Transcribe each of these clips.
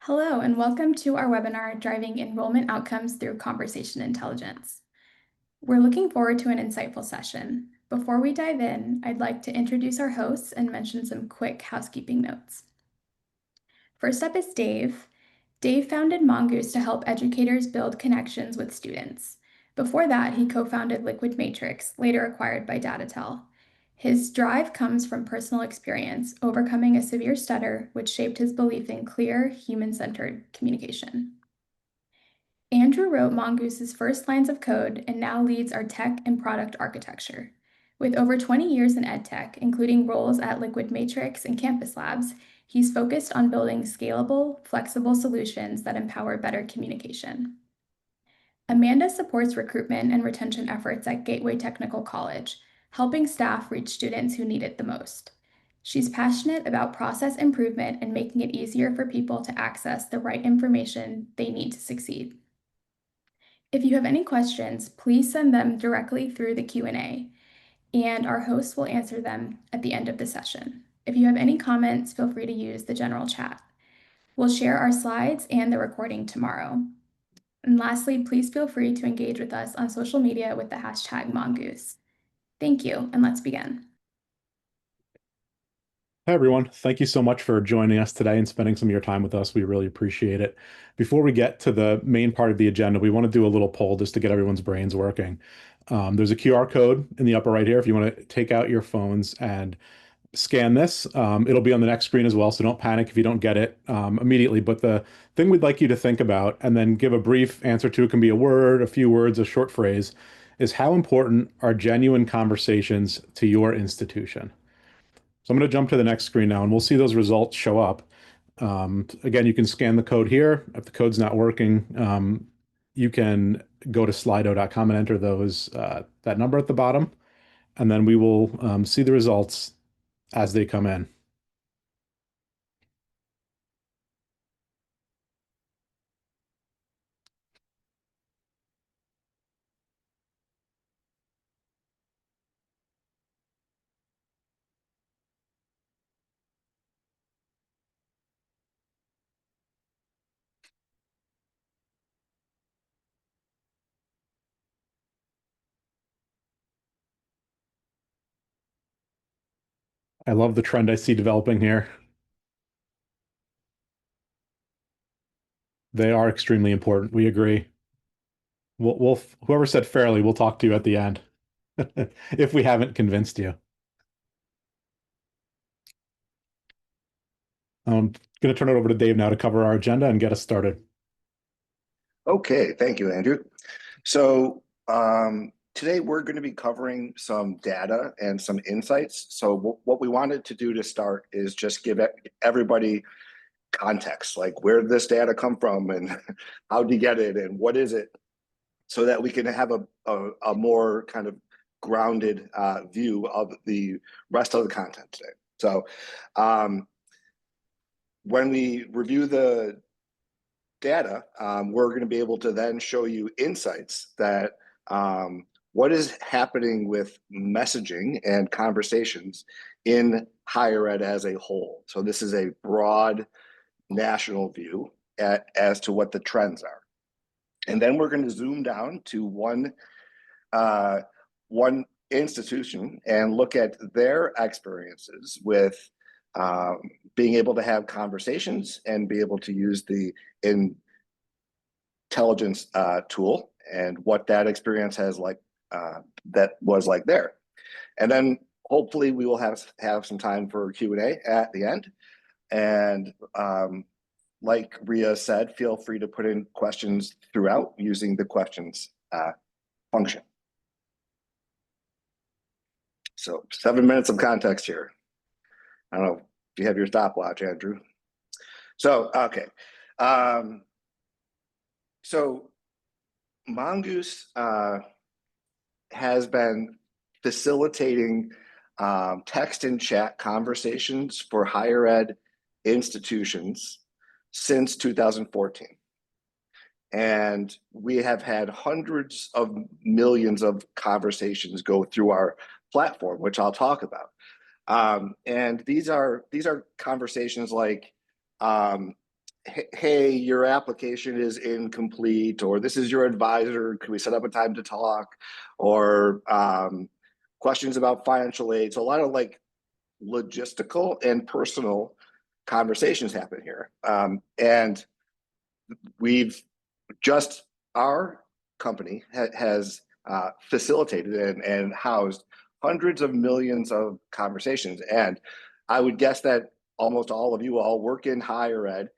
Hello, and welcome to our webinar, Driving Enrollment Outcomes Through Conversation Intelligence. We're looking forward to an insightful session. Before we dive in, I'd like to introduce our hosts and mention some quick housekeeping notes. First up is Dave. Dave founded Mongoose to help educators build connections with students. Before that, he co-founded Liquid Matrix, later acquired by Datatel. His drive comes from personal experience, overcoming a severe stutter, which shaped his belief in clear, human-centered communication. Andrew wrote Mongoose's first lines of code and now leads our tech and product architecture. With over 20 years in edtech, including roles at Liquid Matrix and Campus Labs, he's focused on building scalable, flexible solutions that empower better communication. Amanda supports recruitment and retention efforts at Gateway Technical College, helping staff reach students who need it the most. She's passionate about process improvement and making it easier for people to access the right information they need to succeed. If you have any questions, please send them directly through the Q&A, and our hosts will answer them at the end of the session. If you have any comments, feel free to use the general chat. We'll share our slides and the recording tomorrow. And lastly, please feel free to engage with us on social media with the hashtag Mongoose. Thank you, and let's begin. Hi, everyone. Thank you so much for joining us today and spending some of your time with us. We really appreciate it. Before we get to the main part of the agenda, we want to do a little poll just to get everyone's brains working. There's a QR code in the upper right here if you want to take out your phones and scan this. It'll be on the next screen as well, so don't panic if you don't get it immediately. But the thing we'd like you to think about and then give a brief answer to, it can be a word, a few words, a short phrase, is how important are genuine conversations to your institution? So I'm going to jump to the next screen now, and we'll see those results show up. Again, you can scan the code here. If the code's not working, you can go to slido.com and enter that number at the bottom, and then we will see the results as they come in. I love the trend I see developing here. They are extremely important. We agree. Whoever said fairly, we'll talk to you at the end if we haven't convinced you. I'm going to turn it over to Dave now to cover our agenda and get us started. Okay, thank you, Andrew. So today we're going to be covering some data and some insights. So what we wanted to do to start is just give everybody context, like where did this data come from and how did you get it and what is it, so that we can have a more kind of grounded view of the rest of the content today. So when we review the data, we're going to be able to then show you insights that what is happening with messaging and conversations in higher ed as a whole. So this is a broad national view as to what the trends are. And then we're going to zoom down to one institution and look at their experiences with being able to have conversations and be able to use the intelligence tool and what that experience has that was like there. And then hopefully we will have some time for Q&A at the end. And like Ria said, feel free to put in questions throughout using the questions function. So 7 minutes of context here. I don't know if you have your stopwatch, Andrew. So, okay. So Mongoose has been facilitating text and chat conversations for higher ed institutions since 2014. And we have had hundreds of millions of conversations go through our platform, which I'll talk about. And these are conversations like, hey, your application is incomplete, or this is your advisor, can we set up a time to talk, or questions about financial aid. So a lot of like logistical and personal conversations happen here. And we've just, our company has facilitated and housed hundreds of millions of conversations. And I would guess that almost all of you all work in higher ed.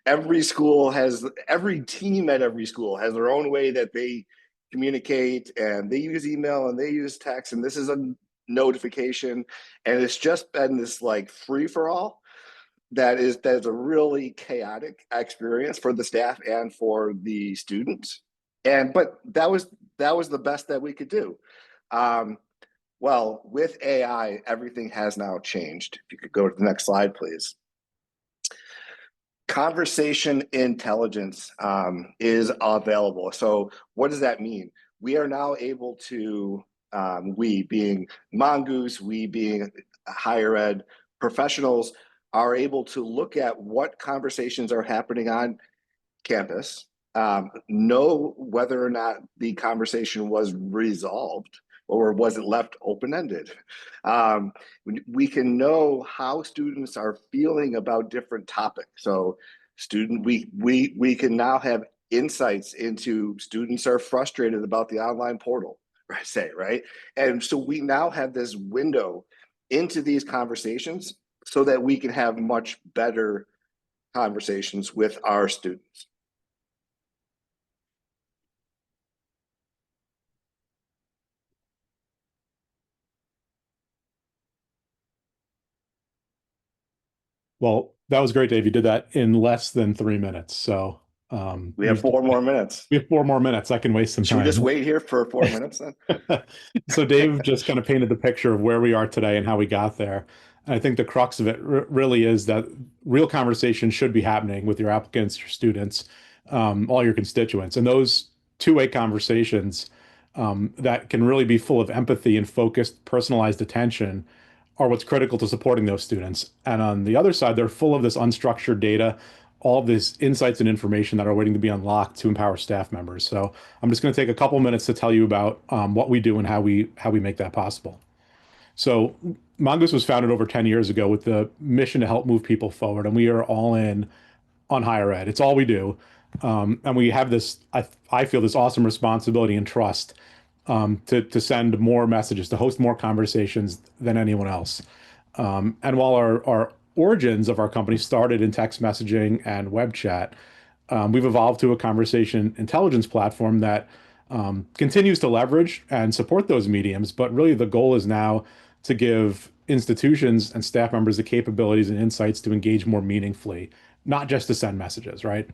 Every team at every school has their own way that they communicate, and they use email and they use text, and this is a notification, and it's just been this like free for all that is a really chaotic experience for the staff and for the students. But that was the best that we could do. Well, with AI, everything has now changed. If you could go to the next slide, please. Conversation intelligence is available. So what does that mean? We are now able to, we being Mongoose, we being higher ed professionals, are able to look at what conversations are happening on campus, know whether or not the conversation was resolved or was it left open-ended. We can know how students are feeling about different topics. So we can now have insights into students are frustrated about the online portal, right? And so we now have this window into these conversations so that we can have much better conversations with our students. Well, that was great, Dave. You did that in less than 3 minutes. So we have 4 more minutes. We have 4 more minutes. I can waste some time. Should we just wait here for 4 minutes then? So Dave just kind of painted the picture of where we are today and how we got there. And I think the crux of it really is that real conversation should be happening with your applicants, your students, all your constituents. And those two-way conversations that can really be full of empathy and focused, personalized attention are what's critical to supporting those students. And on the other side, they're full of this unstructured data, all of these insights and information that are waiting to be unlocked to empower staff members. So I'm just going to take a couple minutes to tell you about what we do and how we make that possible. So Mongoose was founded over 10 years ago with the mission to help move people forward, and we are all in on higher ed. It's all we do. And we have this, I feel this awesome responsibility and trust to send more messages, to host more conversations than anyone else. And while our origins of our company started in text messaging and web chat, we've evolved to a conversation intelligence platform that continues to leverage and support those mediums. But really the goal is now to give institutions and staff members the capabilities and insights to engage more meaningfully, not just to send messages, right?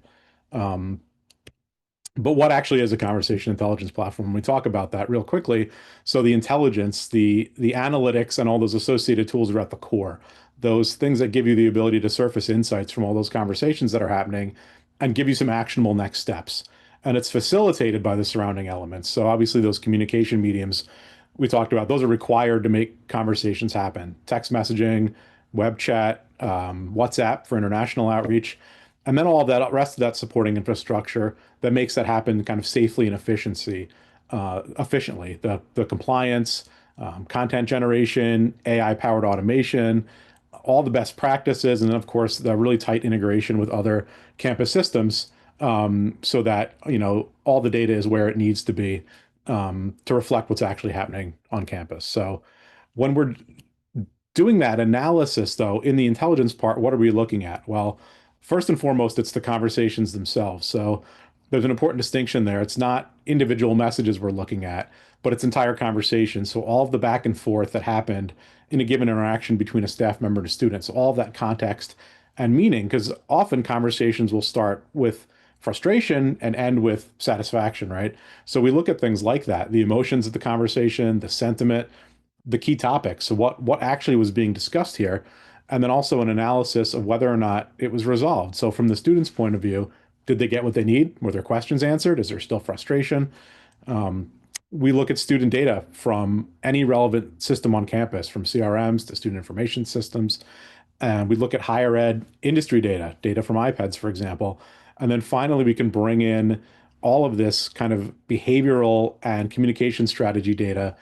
But what actually is a conversation intelligence platform? When we talk about that real quickly, so the intelligence, the analytics, and all those associated tools are at the core. Those things that give you the ability to surface insights from all those conversations that are happening and give you some actionable next steps. And it's facilitated by the surrounding elements. So obviously those communication mediums we talked about, those are required to make conversations happen. Text messaging, web chat, WhatsApp for international outreach, and then all of that rest of that supporting infrastructure that makes that happen kind of safely and efficiently. The compliance, content generation, AI-powered automation, all the best practices, and then of course the really tight integration with other campus systems, so that all the data is where it needs to be to reflect what's actually happening on campus. So when we're doing that analysis, though, in the intelligence part, what are we looking at? Well, first and foremost, it's the conversations themselves. So there's an important distinction there. It's not individual messages we're looking at, but it's entire conversation. So all of the back and forth that happened in a given interaction between a staff member and a student. So all of that context and meaning, because often conversations will start with frustration and end with satisfaction, right? So we look at things like that, the emotions of the conversation, the sentiment, the key topics. So what actually was being discussed here, and then also an analysis of whether or not it was resolved. So from the student's point of view, did they get what they need? Were their questions answered? Is there still frustration? We look at student data from any relevant system on campus, from CRMs to student information systems, And we look at higher ed industry data, data from iPads, for example. And then finally, we can bring in all of this kind of behavioral and communication strategy data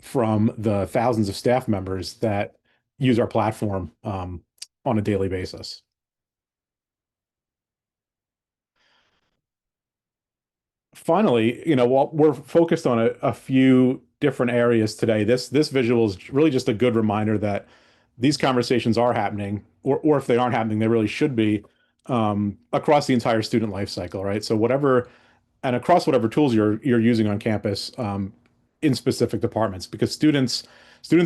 from the thousands of staff members that use our platform on a daily basis. Finally, while we're focused on a few different areas today, this visual is really just a good reminder that these conversations are happening, or if they aren't happening, they really should be across the entire student life cycle, right? So whatever and across whatever tools you're using on campus in specific departments, because students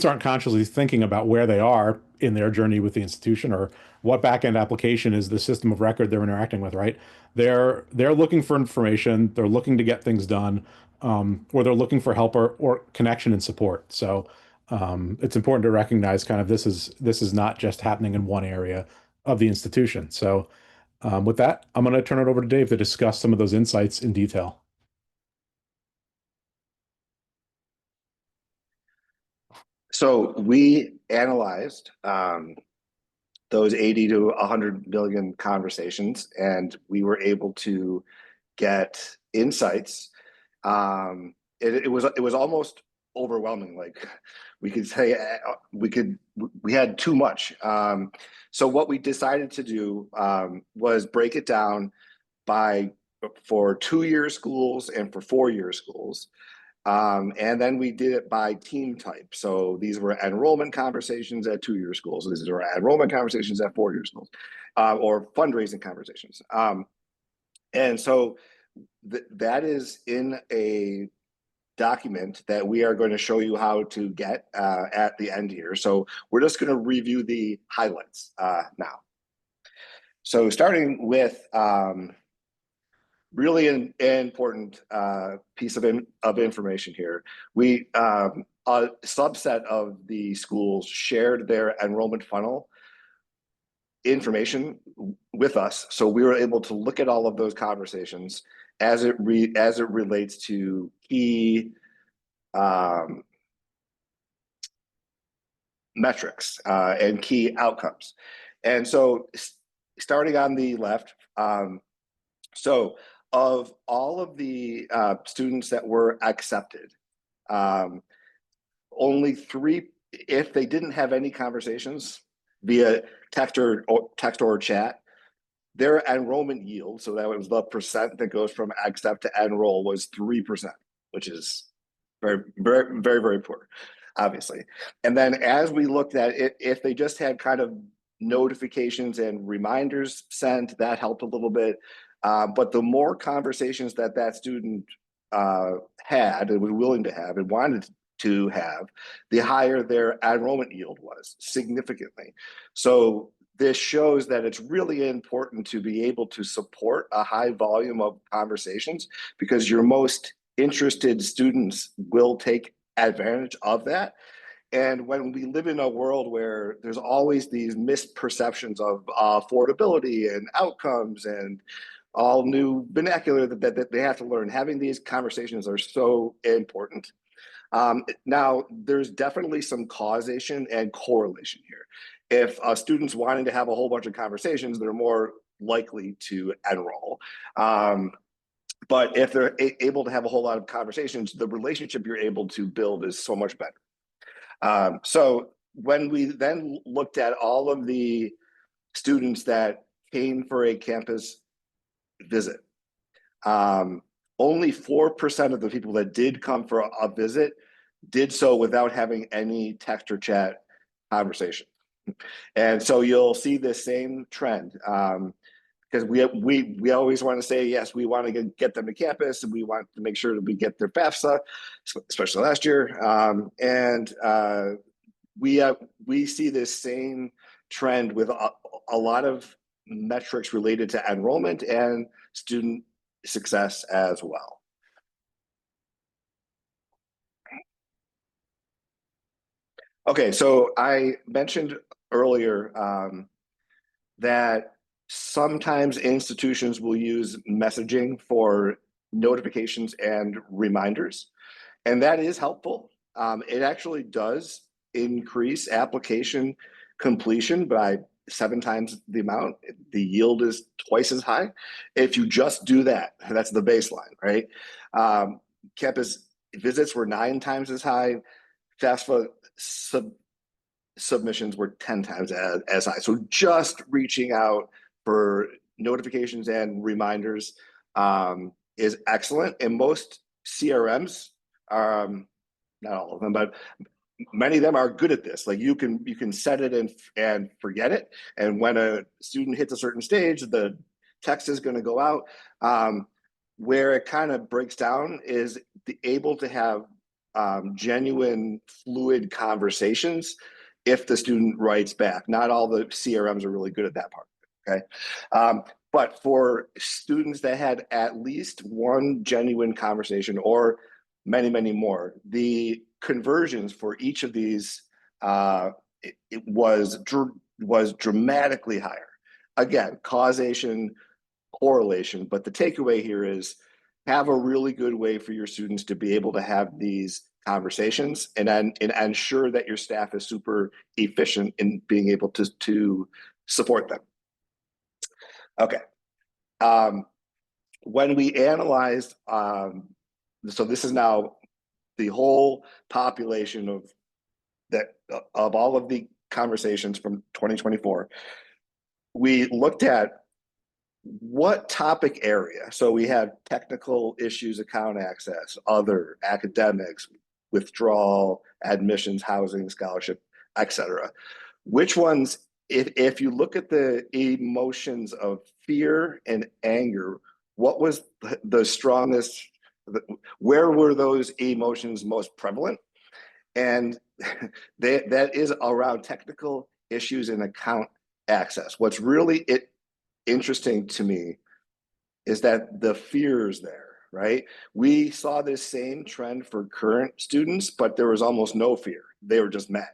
aren't consciously thinking about where they are in their journey with the institution or what backend application is the system of record they're interacting with, right? They're looking for information, they're looking to get things done, or they're looking for help or connection and support. So it's important to recognize kind of this is not just happening in one area of the institution. So with that, I'm going to turn it over to Dave to discuss some of those insights in detail. So we analyzed those 80 to 100 million conversations, and we were able to get insights. It was almost overwhelming. Like we could say we had too much. So what we decided to do was break it down for 2-year schools and for 4-year schools. And then we did it by team type. So these were enrollment conversations at 2-year schools. These are enrollment conversations at 4-year schools, or fundraising conversations. And so that is in a document that we are going to show you how to get at the end here. So we're just going to review the highlights now. So starting with really an important piece of information here. We a subset of the schools shared their enrollment funnel information with us, so we were able to look at all of those conversations as it relates to key metrics and key outcomes. And so starting on the left, so of all of the students that were accepted, only 3, if they didn't have any conversations via text or chat, their enrollment yield, so that was the percent that goes from accept to enroll, was 3%, which is very, very, very, very poor, obviously. And then as we looked at it, if they just had kind of notifications and reminders sent, that helped a little bit. But the more conversations that student had and was willing to have and wanted to have, the higher their enrollment yield was, significantly. So this shows that it's really important to be able to support a high volume of conversations, because your most interested students will take advantage of that. And when we live in a world where there's always these misperceptions of affordability and outcomes and all new vernacular that they have to learn, having these conversations are so important. Now, there's definitely some causation and correlation here. If a student's wanting to have a whole bunch of conversations, they're more likely to enroll. But if they're able to have a whole lot of conversations, the relationship you're able to build is so much better. So when we then looked at all of the students that came for a campus visit, only 4% of the people that did come for a visit did so without having any text or chat conversation. And so you'll see this same trend, because we always want to say, yes, we want to get them to campus, and we want to make sure that we get their FAFSA, especially last year. And we see this same trend with a lot of metrics related to enrollment and student success as well. Okay, so I mentioned earlier that sometimes institutions will use messaging for notifications and reminders, and that is helpful. It actually does increase application completion by 7 times the amount. The yield is twice as high. If you just do that, that's the baseline, right? Campus visits were 9 times as high. FAFSA submissions were 10 times as high. So just reaching out for notifications and reminders is excellent. And most CRMs, not all of them, but many of them are good at this. Like you can set it and forget it. And when a student hits a certain stage, the text is going to go out. Where it kind of breaks down is able to have genuine, fluid conversations if the student writes back. Not all the CRMs are really good at that part, okay? But for students that had at least one genuine conversation or many, many more, the conversions for each of these it was dramatically higher. Again, causation, correlation, but the takeaway here is have a really good way for your students to be able to have these conversations and ensure that your staff is super efficient in being able to support them. Okay. When we analyzed, so this is now the whole population of all of the conversations from 2024, we looked at what topic area. So we have technical issues, account access, other, academics, withdrawal, admissions, housing, scholarship, etc. Which ones, if you look at the emotions of fear and anger, what was the strongest, where were those emotions most prevalent? And that is around technical issues and account access. What's really interesting to me is that the fear is there, right? We saw this same trend for current students, but there was almost no fear. They were just mad.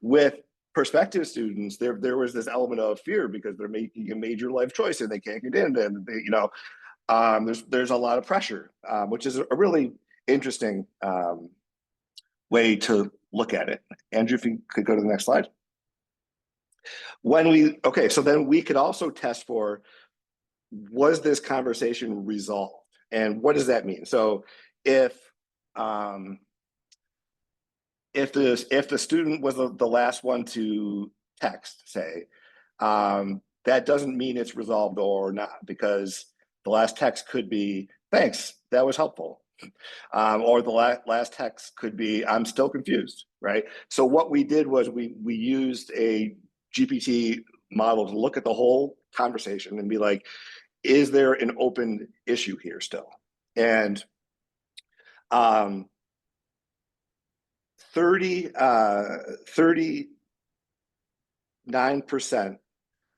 With prospective students, there was this element of fear because they're making a major life choice and they can't get in, and they, there's a lot of pressure, which is a really interesting way to look at it. Andrew, if you could go to the next slide. So then we could also test for, was this conversation resolved? And what does that mean? So if the student was the last one to text, say, that doesn't mean it's resolved or not, because the last text could be, thanks, that was helpful. Or the last text could be, I'm still confused, right? So what we did was we used a GPT model to look at the whole conversation and be like, is there an open issue here still? And 39%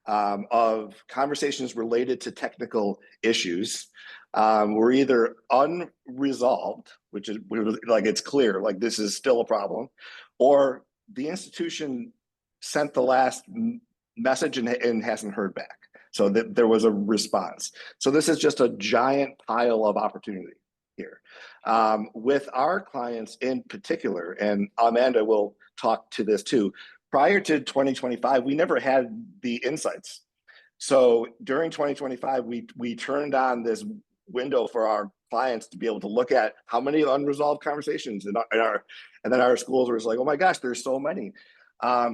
of conversations related to technical issues were either unresolved, which is like it's clear, like this is still a problem, or the institution sent the last message and hasn't heard back. So that there was a response. So this is just a giant pile of opportunity here. With our clients in particular, and Amanda will talk to this too, prior to 2025, we never had the insights. So during 2025, we turned on this window for our clients to be able to look at how many unresolved conversations and then our schools were like, oh my gosh, there's so many.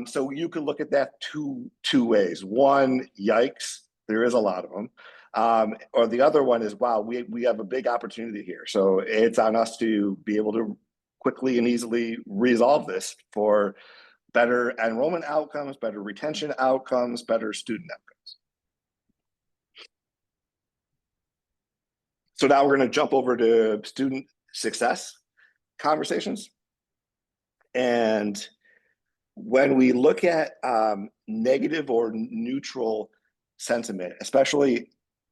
So you could look at that two ways. One, yikes, there is a lot of them. Or the other one is, wow, we have a big opportunity here. So it's on us to be able to quickly and easily resolve this for better enrollment outcomes, better retention outcomes, better student outcomes. So now we're going to jump over to student success conversations. And when we look at negative or neutral sentiment, especially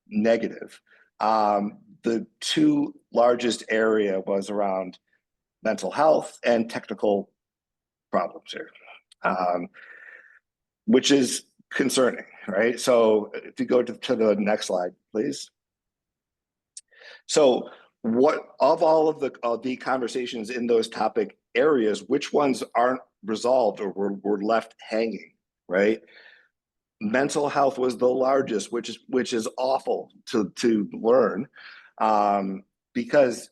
negative, the two largest area was around mental health and technical problems here, which is concerning, right? So if you go to the next slide, please. So what of all of the conversations in those topic areas, which ones aren't resolved or were left hanging, right? Mental health was the largest, which is awful to learn, because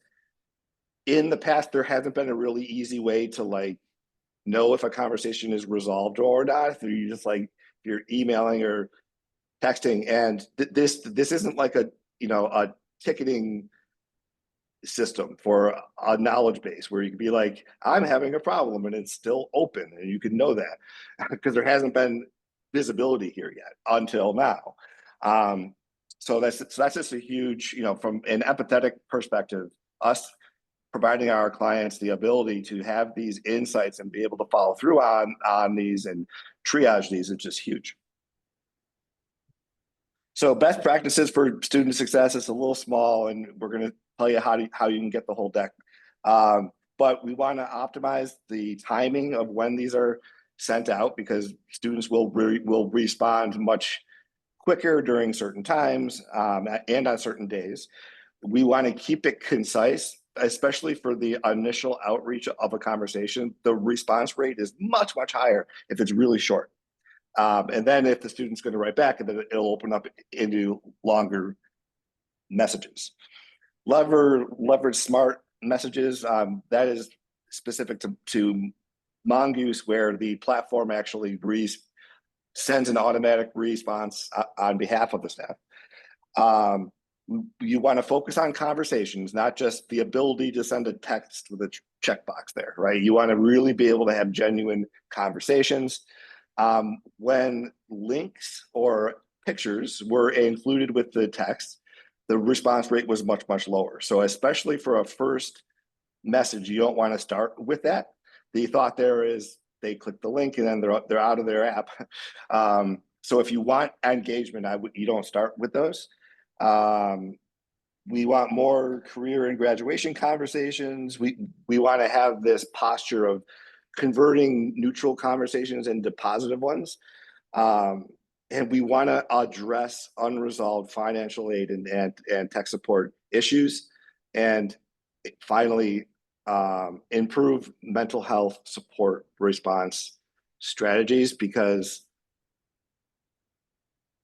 in the past there hasn't been a really easy way to like know if a conversation is resolved or not. If you just like, if you're emailing or texting, and this isn't like a a ticketing system for a knowledge base where you can be like, I'm having a problem, and it's still open, and you can know that because there hasn't been visibility here yet until now. So that's just a huge, from an empathetic perspective, us providing our clients the ability to have these insights and be able to follow through on these and triage these is just huge. So best practices for student success is a little small, and we're going to tell you how you can get the whole deck. But we want to optimize the timing of when these are sent out, because students will respond much quicker during certain times, and on certain days. We want to keep it concise, especially for the initial outreach of a conversation. The response rate is much, much higher if it's really short. And then if the student's going to write back, then it'll open up into longer messages. Leverage smart messages. That is specific to Mongoose, where the platform actually sends an automatic response on behalf of the staff. You want to focus on conversations, not just the ability to send a text with a checkbox there, right? You want to really be able to have genuine conversations. When links or pictures were included with the text, the response rate was much, much lower. So especially for a first message, you don't want to start with that. The thought there is they click the link and then they're out of their app. So if you want engagement, you don't start with those. We want more career and graduation conversations. We want to have this posture of converting neutral conversations into positive ones. And we want to address unresolved financial aid and tech support issues. And finally, improve mental health support response strategies, because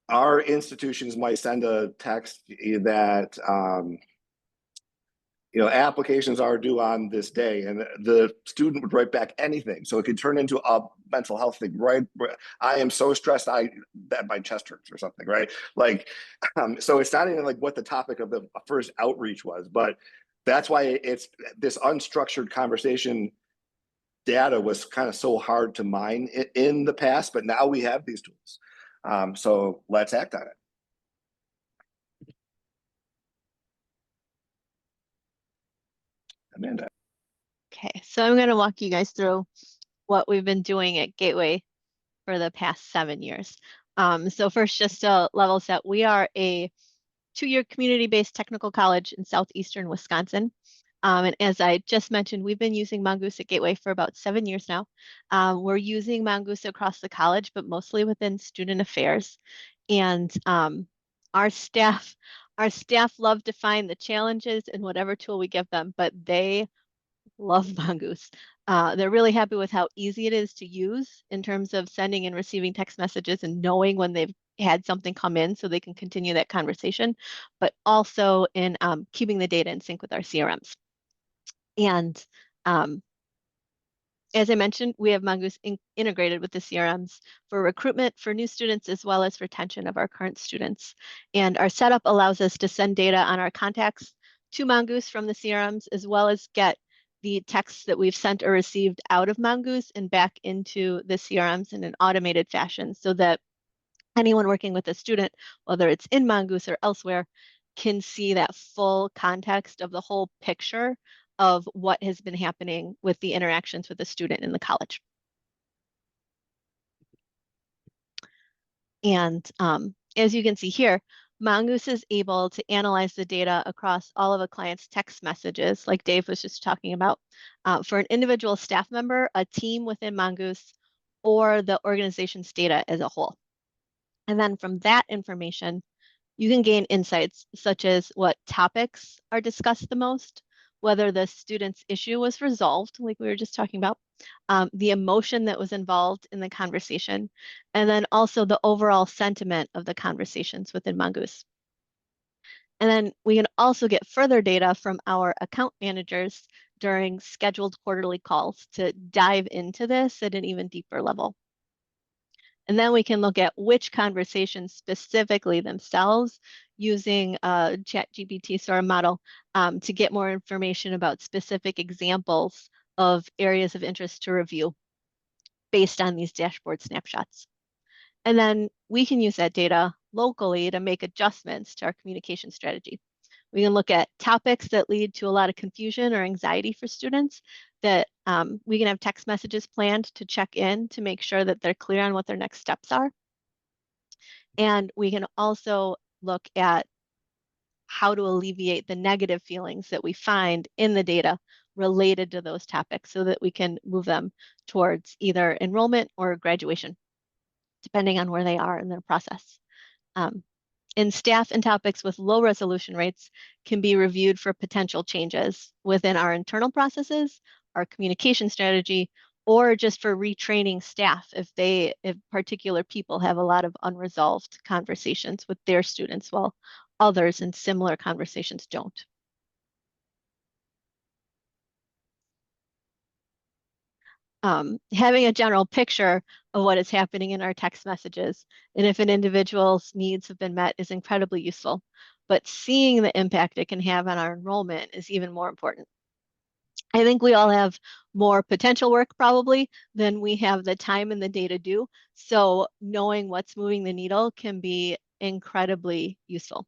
our institutions might send a text that applications are due on this day, and the student would write back anything. So it could turn into a mental health thing, right? I am so stressed that my chest hurts or something, right? Like, so it's not even like what the topic of the first outreach was, but that's why it's this unstructured conversation data was kind of so hard to mine in the past, but now we have these tools. So let's act on it. Amanda. Okay, so I'm going to walk you guys through what we've been doing at Gateway for the past 7 years. So first, just to level set, we are a 2-year community-based technical college in southeastern Wisconsin. And as I just mentioned, we've been using Mongoose at Gateway for about 7 years now. We're using Mongoose across the college, but mostly within student affairs. And our staff love to find the challenges in whatever tool we give them, but they love Mongoose. They're really happy with how easy it is to use in terms of sending and receiving text messages and knowing when they've had something come in so they can continue that conversation, but also in keeping the data in sync with our CRMs. And as I mentioned, we have Mongoose integrated with the CRMs for recruitment for new students as well as retention of our current students. And our setup allows us to send data on our contacts to Mongoose from the CRMs, as well as get the texts that we've sent or received out of Mongoose and back into the CRMs in an automated fashion, so that anyone working with a student, whether it's in Mongoose or elsewhere, can see that full context of the whole picture of what has been happening with the interactions with the student in the college. And as you can see here, Mongoose is able to analyze the data across all of a client's text messages, like Dave was just talking about, for an individual staff member, a team within Mongoose, or the organization's data as a whole. And then from that information, you can gain insights such as what topics are discussed the most, whether the student's issue was resolved, like we were just talking about, the emotion that was involved in the conversation, and then also the overall sentiment of the conversations within Mongoose. And then we can also get further data from our account managers during scheduled quarterly calls to dive into this at an even deeper level. And then we can look at which conversations specifically themselves using a ChatGPT sort of model to get more information about specific examples of areas of interest to review based on these dashboard snapshots. And then we can use that data locally to make adjustments to our communication strategy. We can look at topics that lead to a lot of confusion or anxiety for students that we can have text messages planned to check in to make sure that they're clear on what their next steps are. And we can also look at how to alleviate the negative feelings that we find in the data related to those topics so that we can move them towards either enrollment or graduation, depending on where they are in their process. And staff and topics with low resolution rates can be reviewed for potential changes within our internal processes, our communication strategy, or just for retraining staff if particular people have a lot of unresolved conversations with their students while others in similar conversations don't. Having a general picture of what is happening in our text messages and if an individual's needs have been met is incredibly useful, but seeing the impact it can have on our enrollment is even more important. I think we all have more potential work probably than we have the time and the day to do, so knowing what's moving the needle can be incredibly useful.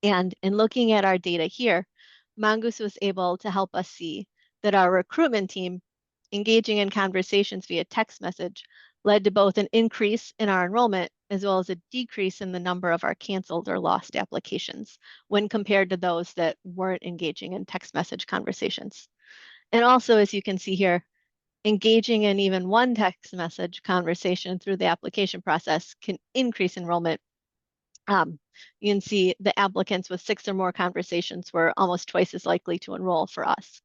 And in looking at our data here, Mongoose was able to help us see that our recruitment team engaging in conversations via text message led to both an increase in our enrollment as well as a decrease in the number of our canceled or lost applications when compared to those that weren't engaging in text message conversations. And also, as you can see here, engaging in even one text message conversation through the application process can increase enrollment. You can see the applicants with 6 or more conversations were almost twice as likely to enroll for us.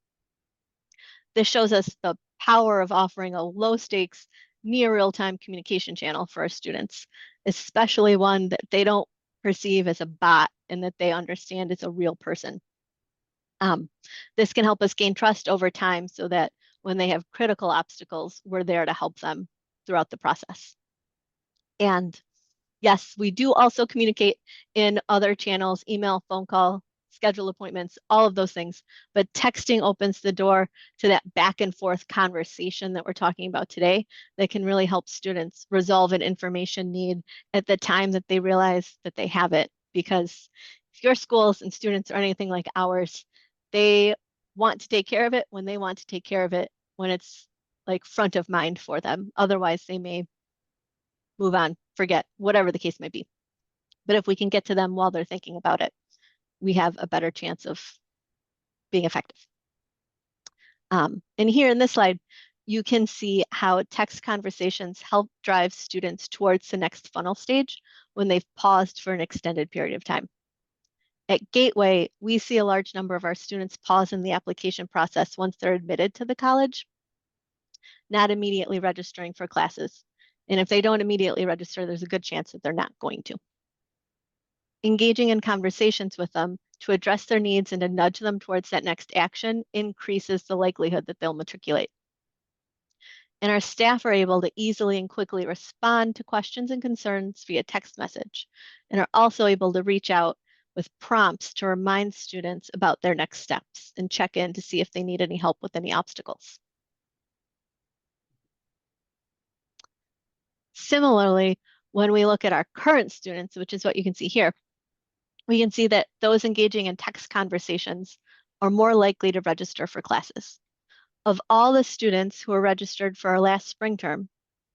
This shows us the power of offering a low stakes, near real-time communication channel for our students, especially one that they don't perceive as a bot and that they understand is a real person. This can help us gain trust over time so that when they have critical obstacles, we're there to help them throughout the process. And yes, we do also communicate in other channels, email, phone call, schedule appointments, all of those things. But texting opens the door to that back and forth conversation that we're talking about today that can really help students resolve an information need at the time that they realize that they have it. Because if your schools and students are anything like ours, they want to take care of it when they want to take care of it when it's like front of mind for them. Otherwise, they may move on, forget, whatever the case might be. But if we can get to them while they're thinking about it, we have a better chance of being effective. And here in this slide, you can see how text conversations help drive students towards the next funnel stage when they've paused for an extended period of time. At Gateway, we see a large number of our students pause in the application process once they're admitted to the college, not immediately registering for classes. And if they don't immediately register, there's a good chance that they're not going to. Engaging in conversations with them to address their needs and to nudge them towards that next action increases the likelihood that they'll matriculate. And our staff are able to easily and quickly respond to questions and concerns via text message, and are also able to reach out with prompts to remind students about their next steps and check in to see if they need any help with any obstacles. Similarly, when we look at our current students, which is what you can see here, we can see that those engaging in text conversations are more likely to register for classes. Of all the students who were registered for our last spring term,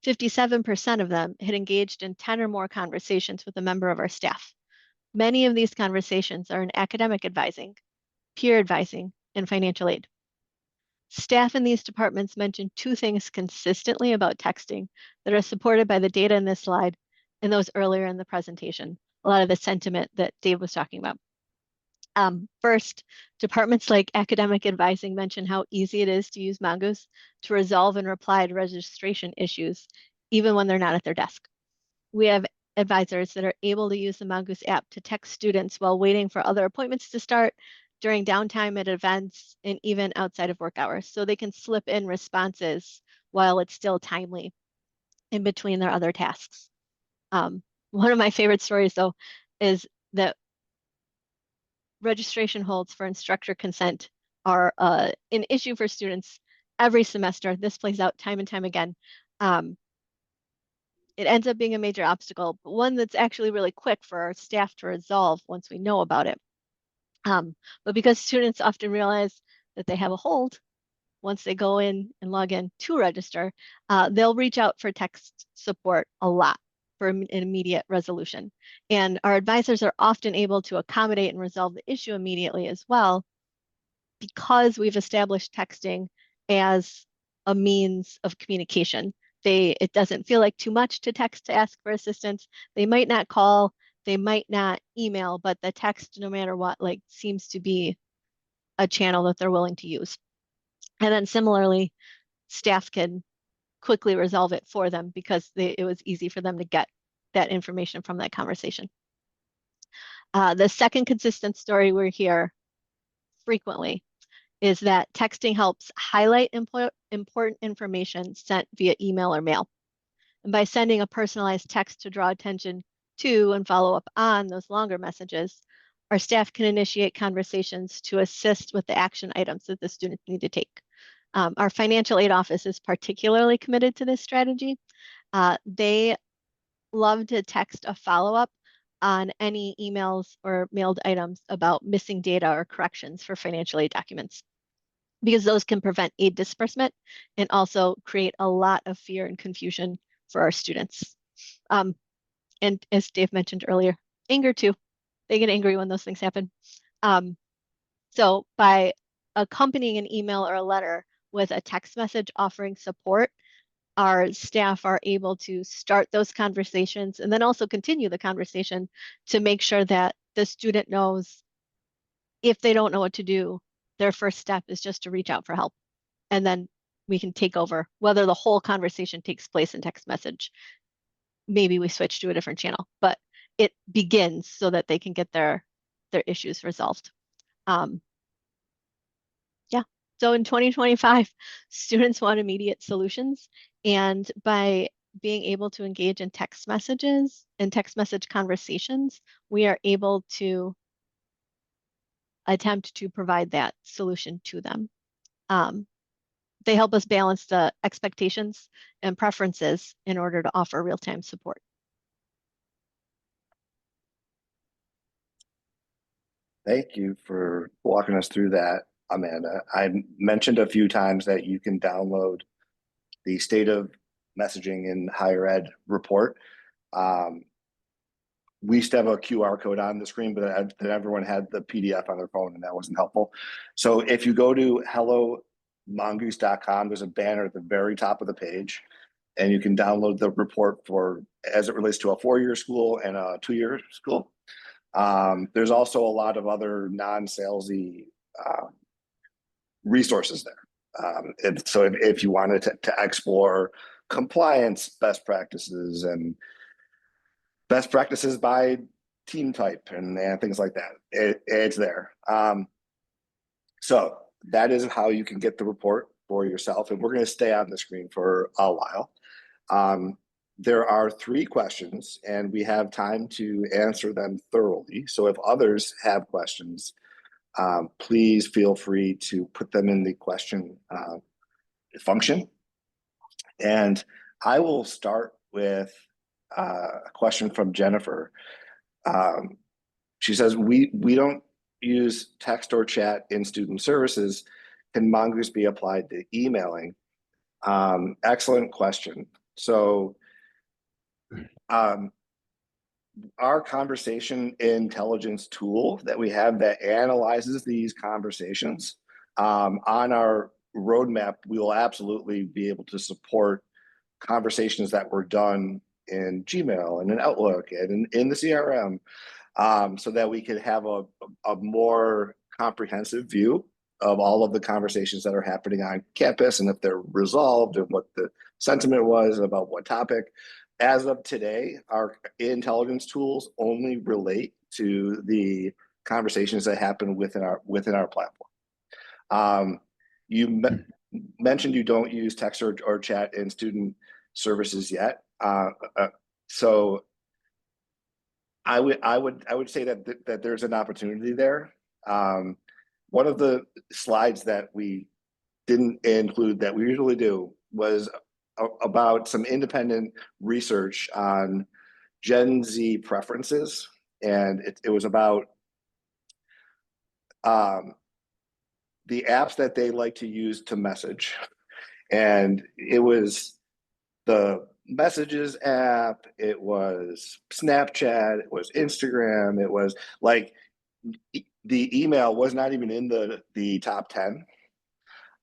57% of them had engaged in 10 or more conversations with a member of our staff. Many of these conversations are in academic advising, peer advising, and financial aid. Staff in these departments mentioned 2 things consistently about texting that are supported by the data in this slide and those earlier in the presentation, a lot of the sentiment that Dave was talking about. First, departments like academic advising mention how easy it is to use Mongoose to resolve and reply to registration issues, even when they're not at their desk. We have advisors that are able to use the Mongoose app to text students while waiting for other appointments to start, during downtime at events, and even outside of work hours. So they can slip in responses while it's still timely in between their other tasks. One of my favorite stories, though, is that registration holds for instructor consent are an issue for students every semester. This plays out time and time again. It ends up being a major obstacle, but one that's actually really quick for our staff to resolve once we know about it. But because students often realize that they have a hold once they go in and log in to register, they'll reach out for text support a lot for an immediate resolution. And our advisors are often able to accommodate and resolve the issue immediately as well, because we've established texting as a means of communication. It doesn't feel like too much to text to ask for assistance. They might not call, they might not email, but the text, no matter what, like seems to be a channel that they're willing to use. And then similarly, staff can quickly resolve it for them because it was easy for them to get that information from that conversation. The second consistent story we hear frequently is that texting helps highlight important information sent via email or mail. And by sending a personalized text to draw attention to and follow up on those longer messages, our staff can initiate conversations to assist with the action items that the students need to take. Our financial aid office is particularly committed to this strategy. They love to text a follow-up on any emails or mailed items about missing data or corrections for financial aid documents, because those can prevent aid disbursement and also create a lot of fear and confusion for our students. And as Dave mentioned earlier, anger too. They get angry when those things happen. So by accompanying an email or a letter with a text message offering support, our staff are able to start those conversations and then also continue the conversation to make sure that the student knows if they don't know what to do, their first step is just to reach out for help. And then we can take over, whether the whole conversation takes place in text message. Maybe we switch to a different channel, but it begins so that they can get their issues resolved. Yeah. So in 2025, students want immediate solutions. And by being able to engage in text messages and text message conversations, we are able to attempt to provide that solution to them. They help us balance the expectations and preferences in order to offer real-time support. Thank you for walking us through that, Amanda. I mentioned a few times that you can download the State of Messaging in Higher Ed report. We used to have a QR code on the screen, but everyone had the PDF on their phone and that wasn't helpful. So if you go to hellomongoose.com, there's a banner at the very top of the page and you can download the report for as it relates to a 4-year school and a 2-year school. There's also a lot of other non-salesy resources there. So if you wanted to explore compliance best practices and best practices by team type and things like that, it's there. So that is how you can get the report for yourself. And we're going to stay on the screen for a while. There are 3 questions and we have time to answer them thoroughly. So if others have questions, please feel free to put them in the question function. And I will start with a question from Jennifer. She says, we don't use text or chat in student services. Can Mongoose be applied to emailing? Excellent question. So our conversation intelligence tool that we have that analyzes these conversations, on our roadmap, we will absolutely be able to support conversations that were done in Gmail and in Outlook and in the CRM. so that we could have a more comprehensive view of all of the conversations that are happening on campus and if they're resolved and what the sentiment was about what topic. As of today, our intelligence tools only relate to the conversations that happen within our platform. You mentioned you don't use text or chat in student services yet. So I would say that there's an opportunity there. One of the slides that we didn't include that we usually do was about some independent research on Gen Z preferences, and it was about the apps that they like to use to message, and it was the Messages app, it was Snapchat, it was Instagram, it was like the email was not even in the top 10.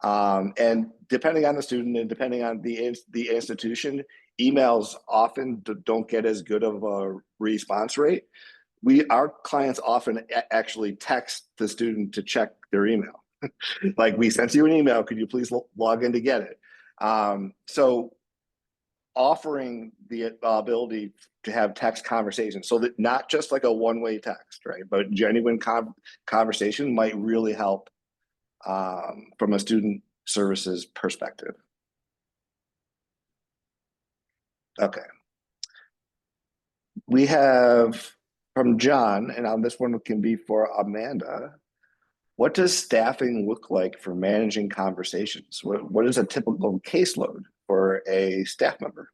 And depending on the student and depending on the institution, emails often don't get as good of a response rate. Our clients often actually text the student to check their email. Like, we sent you an email, could you please log in to get it? So offering the ability to have text conversations, so that not just like a one-way text, right, but genuine conversation might really help from a student services perspective. Okay. We have from John, and on this one can be for Amanda. What does staffing look like for managing conversations? What is a typical caseload for a staff member?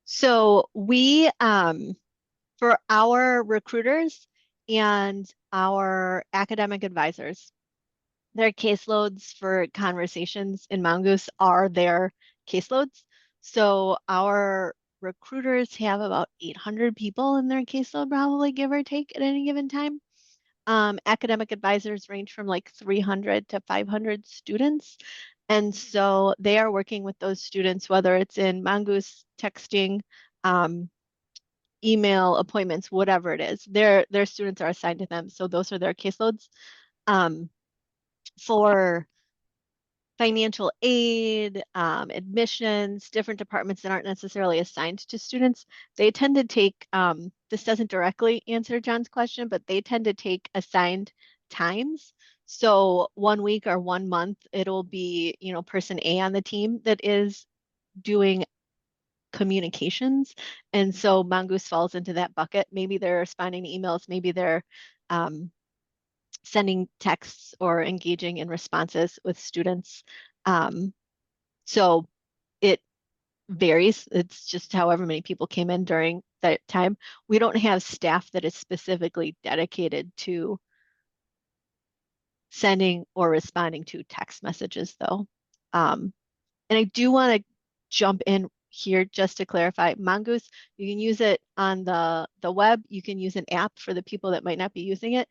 So we, for our recruiters and our academic advisors, their caseloads for conversations in Mongoose are their caseloads. So our recruiters have about 800 people in their caseload, probably give or take at any given time. Academic advisors range from like 300 to 500 students. And so they are working with those students, whether it's in Mongoose, texting, email, appointments, whatever it is. Their students are assigned to them. So those are their caseloads. For financial aid, admissions, different departments that aren't necessarily assigned to students, they tend to take, this doesn't directly answer John's question, but they tend to take assigned times. So 1 week or 1 month, it'll be, person A on the team that is doing communications. And so Mongoose falls into that bucket. Maybe they're responding to emails, maybe they're sending texts or engaging in responses with students. So it varies. It's just however many people came in during that time. We don't have staff that is specifically dedicated to sending or responding to text messages, though. And I do want to jump in here just to clarify. Mongoose, you can use it on the web. You can use an app for the people that might not be using it.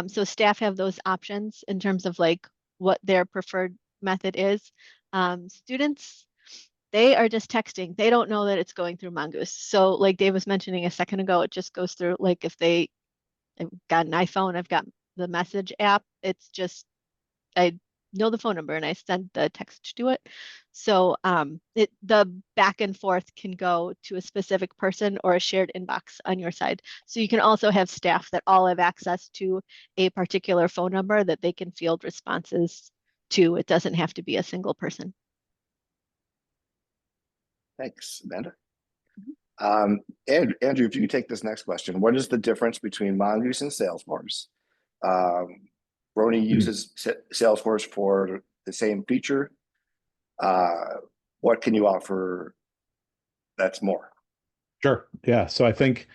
So staff have those options in terms of like what their preferred method is. Students, they are just texting. They don't know that it's going through Mongoose. So like Dave was mentioning a second ago, it just goes through, like if I've got an iPhone, I've got the message app, it's just, I know the phone number and I send the text to it. So the back and forth can go to a specific person or a shared inbox on your side. So you can also have staff that all have access to a particular phone number that they can field responses to. It doesn't have to be a single person. Thanks, Amanda. Andrew, if you could take this next question. What is the difference between Mongoose and Salesforce? Roni uses Salesforce for the same feature. What can you offer that's more? Sure. Yeah. So I think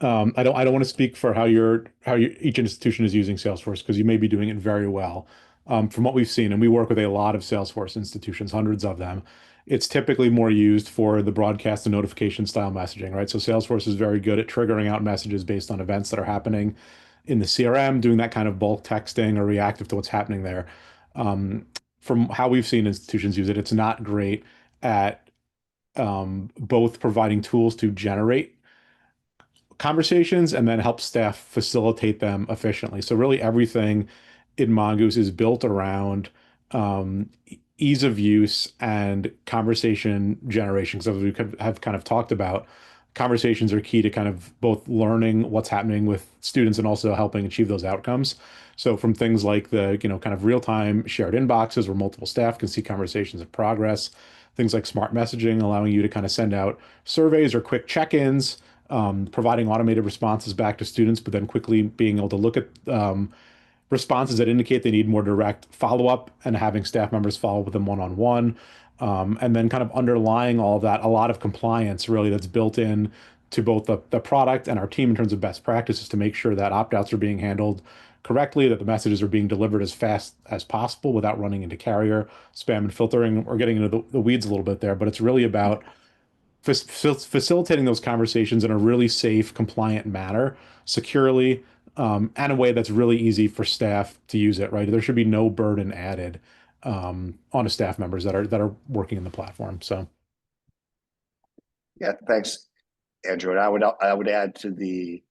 I don't want to speak for how each institution is using Salesforce, because you may be doing it very well. From what we've seen, and we work with a lot of Salesforce institutions, hundreds of them, it's typically more used for the broadcast and notification style messaging, right? So Salesforce is very good at triggering out messages based on events that are happening in the CRM, doing that kind of bulk texting or reactive to what's happening there. From how we've seen institutions use it, it's not great at both providing tools to generate conversations and then help staff facilitate them efficiently. So really everything in Mongoose is built around ease of use and conversation generation. So as we have kind of talked about, conversations are key to kind of both learning what's happening with students and also helping achieve those outcomes. So from things like the, kind of real-time shared inboxes where multiple staff can see conversations in progress, things like smart messaging, allowing you to kind of send out surveys or quick check-ins, providing automated responses back to students, but then quickly being able to look at responses that indicate they need more direct follow-up and having staff members follow with them one-on-one. And then kind of underlying all of that, a lot of compliance really that's built in to both the product and our team in terms of best practices to make sure that opt-outs are being handled correctly, that the messages are being delivered as fast as possible without running into carrier spam and filtering. We're getting into the weeds a little bit there, but it's really about facilitating those conversations in a really safe, compliant manner, securely, and a way that's really easy for staff to use it, right? There should be no burden added onto staff members that are working in the platform. So Yeah, thanks, Andrew. And I would add to the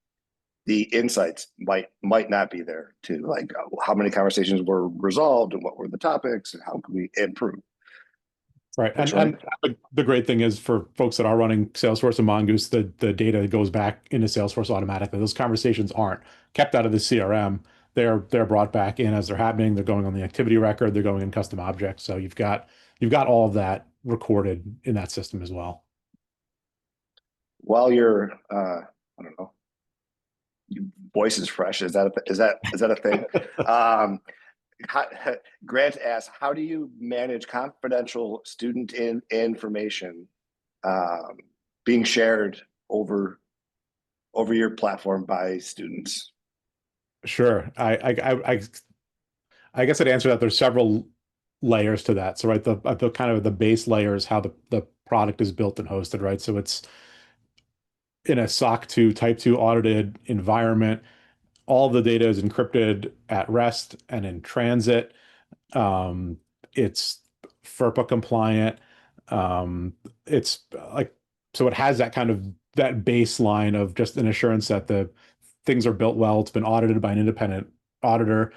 insights might not be there too, like how many conversations were resolved and what were the topics and how can we improve. right. That's And right. the great thing is for folks that are running Salesforce and Mongoose, the data goes back into Salesforce automatically. Those conversations aren't kept out of the CRM. They're brought back in as they're happening. They're going on the activity record. They're going in custom objects. So you've got all of that recorded in that system as well. While your I don't know, your voice is fresh. Is that a thing? How, Grant asks, how do you manage confidential student information being shared over your platform by students? Sure. I guess I'd answer that. There's several layers to that. So right, the kind of the base layer is how the product is built and hosted, right? So it's in a SOC 2 Type 2 audited environment. All the data is encrypted at rest and in transit. It's FERPA compliant. It's like, so it has that kind of that baseline of just an assurance that the things are built well. It's been audited by an independent auditor.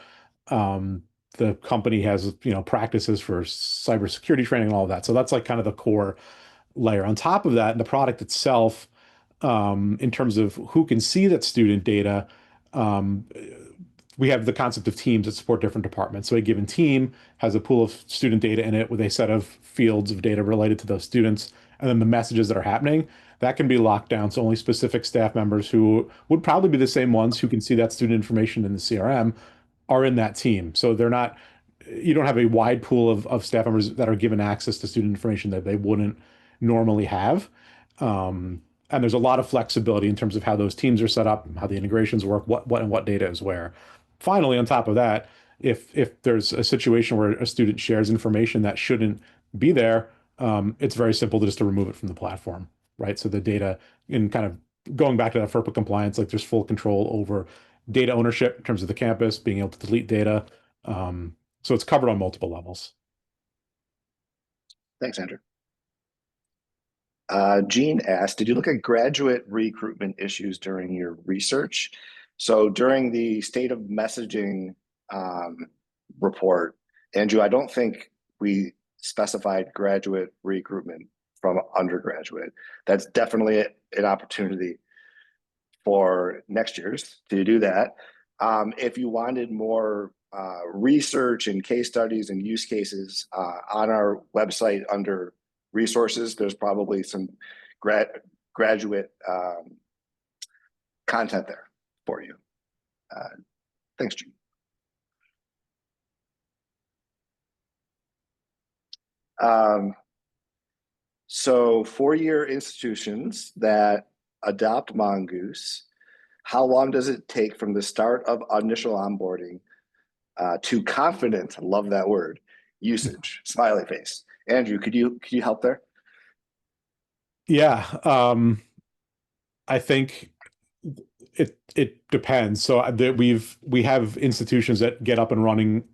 The company has, practices for cybersecurity training and all of that. So that's like kind of the core layer. On top of that, the product itself, in terms of who can see that student data, um, we have the concept of teams that support different departments. So a given team has a pool of student data in it with a set of fields of data related to those students, and then the messages that are happening, that can be locked down. So only specific staff members who would probably be the same ones who can see that student information in the CRM are in that team. So you don't have a wide pool of staff members that are given access to student information that they wouldn't normally have. And there's a lot of flexibility in terms of how those teams are set up, how the integrations work, what data is where. Finally, on top of that, if there's a situation where a student shares information that shouldn't be there, it's very simple to just to remove it from the platform, right? So the data, in kind of going back to that FERPA compliance, like there's full control over data ownership in terms of the campus, being able to delete data. So it's covered on multiple levels. Thanks, Andrew. Jean asked, did you look at graduate recruitment issues during your research? So during the state of messaging report, Andrew, I don't think we specified graduate recruitment from undergraduate. That's definitely an opportunity for next year's to do that. If you wanted more research and case studies and use cases on our website under resources, there's probably some graduate content there for you. Thanks, Gene. So four-year institutions that adopt Mongoose, how long does it take from the start of initial onboarding to confident, love that word, usage, smiley face? Andrew, could you help there? Yeah, I think it depends. So we have institutions that get up and running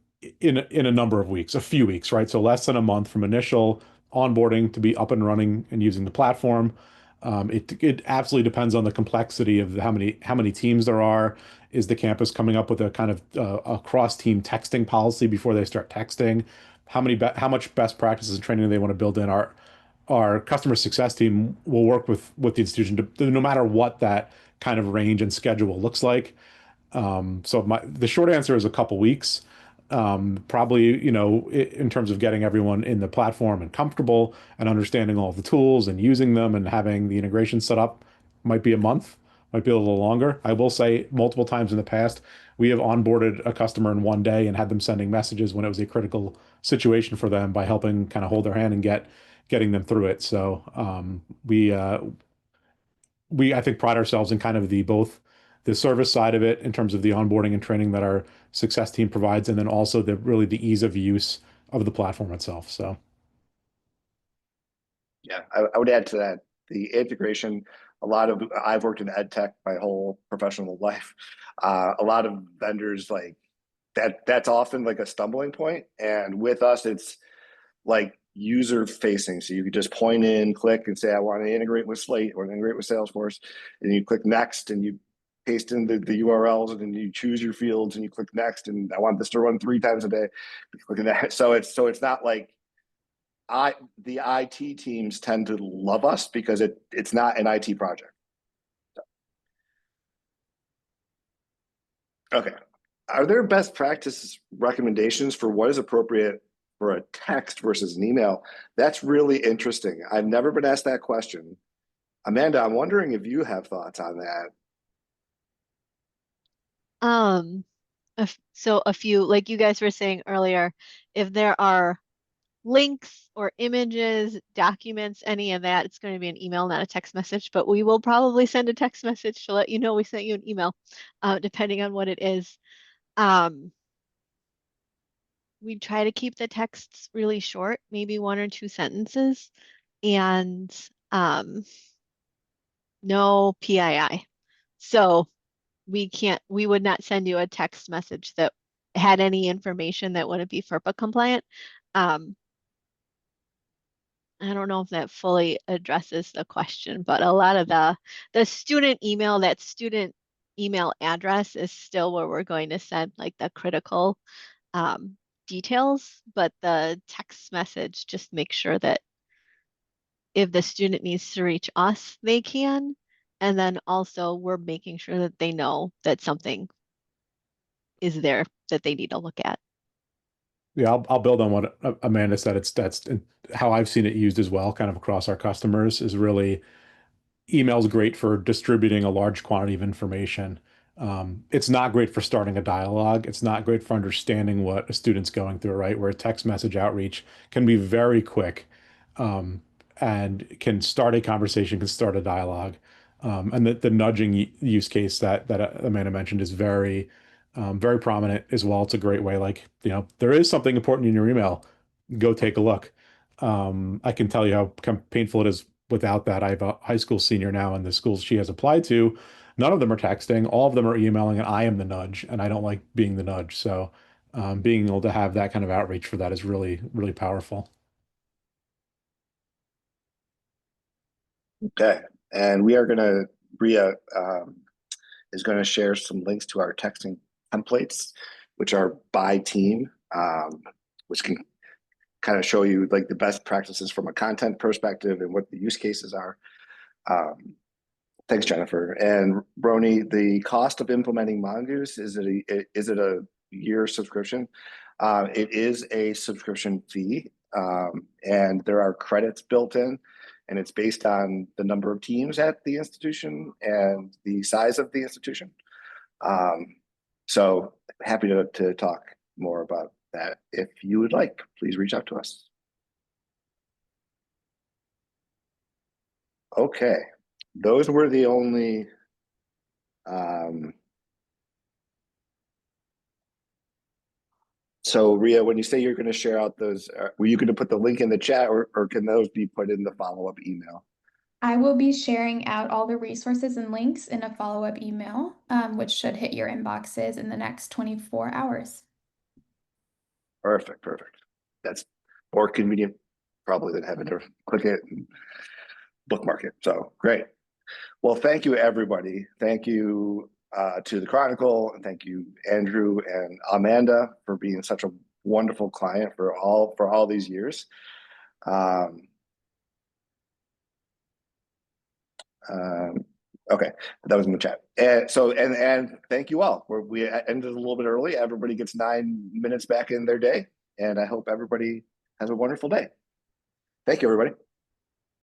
in a number of weeks, a few weeks, right? So less than a month from initial onboarding to be up and running and using the platform. It absolutely depends on the complexity of how many teams there are. Is the campus coming up with a kind of a cross-team texting policy before they start texting? How much best practices and training do they want to build in? Our customer success team will work with the institution no matter what that kind of range and schedule looks like. So the short answer is a couple weeks. Probably, in terms of getting everyone in the platform and comfortable and understanding all the tools and using them and having the integration set up, might be a month, might be a little longer. I will say multiple times in the past, we have onboarded a customer in one day and had them sending messages when it was a critical situation for them by helping kind of hold their hand and getting them through it. So we I think pride ourselves in kind of both the service side of it in terms of the onboarding and training that our success team provides, and then also the ease of use of the platform itself. So Yeah, I would add to that the integration. I've worked in ed tech my whole professional life. A lot of vendors like that's often like a stumbling point. And with us, it's like user facing. So you could just point in, click, and say, I want to integrate with Slate or integrate with Salesforce. And you click next and you paste in the URLs and then you choose your fields and you click next. And I want this to run 3 times a day. Click that. So it's not like the IT teams tend to love us because it's not an IT project. So, okay. Are there best practice recommendations for what is appropriate for a text versus an email? That's really interesting. I've never been asked that question. Amanda, I'm wondering if you have thoughts on that. Um, so a few, like you guys were saying earlier, if there are links or images, documents, any of that, it's going to be an email, not a text message, but we will probably send a text message to let you know we sent you an email, depending on what it is. We try to keep the texts really short, maybe 1 or 2 sentences, and no PII. So we would not send you a text message that had any information that wouldn't be FERPA compliant. I don't know if that fully addresses the question, but a lot of the student email, that student email address is still where we're going to send like the critical details, but the text message, just make sure that if the student needs to reach us, they can. And then also we're making sure that they know that something is there that they need to look at. yeah, I'll build on what Amanda said. That's how I've seen it used as well, kind of across our customers, is really email's great for distributing a large quantity of information. It's not great for starting a dialogue. It's not great for understanding what a student's going through, right? Where a text message outreach can be very quick, and can start a conversation, can start a dialogue. And the nudging use case that Amanda mentioned is very prominent as well. It's a great way, like, there is something important in your email. Go take a look. I can tell you how painful it is without that. I have a high school senior now, and the schools she has applied to, none of them are texting, all of them are emailing, and I am the nudge, and I don't like being the nudge. So being able to have that kind of outreach for that is really, really powerful. Okay. And Bria is going to share some links to our texting templates, which are by team, which can kind of show you like the best practices from a content perspective and what the use cases are. Thanks, Jennifer. And Brony, the cost of implementing Mongoose, is it a year subscription? It is a subscription fee, and there are credits built in, and it's based on the number of teams at the institution and the size of the institution. So happy to talk more about that. If you would like, please reach out to us. Okay, those were the only so Ria, when you say you're going to share out those, were you going to put the link in the chat, or can those be put in the follow-up email? I will be sharing out all the resources and links in a follow-up email, which should hit your inboxes in the next 24 hours. Perfect. That's more convenient probably than having to click it. bookmark it. So great. Well, thank you, everybody. Thank you to the Chronicle, and thank you, Andrew and Amanda, for being such a wonderful client for all these years. Okay, that was in the chat. And thank you all. We ended a little bit early. Everybody gets 9 minutes back in their day, and I hope everybody has a wonderful day. Thank you, everybody.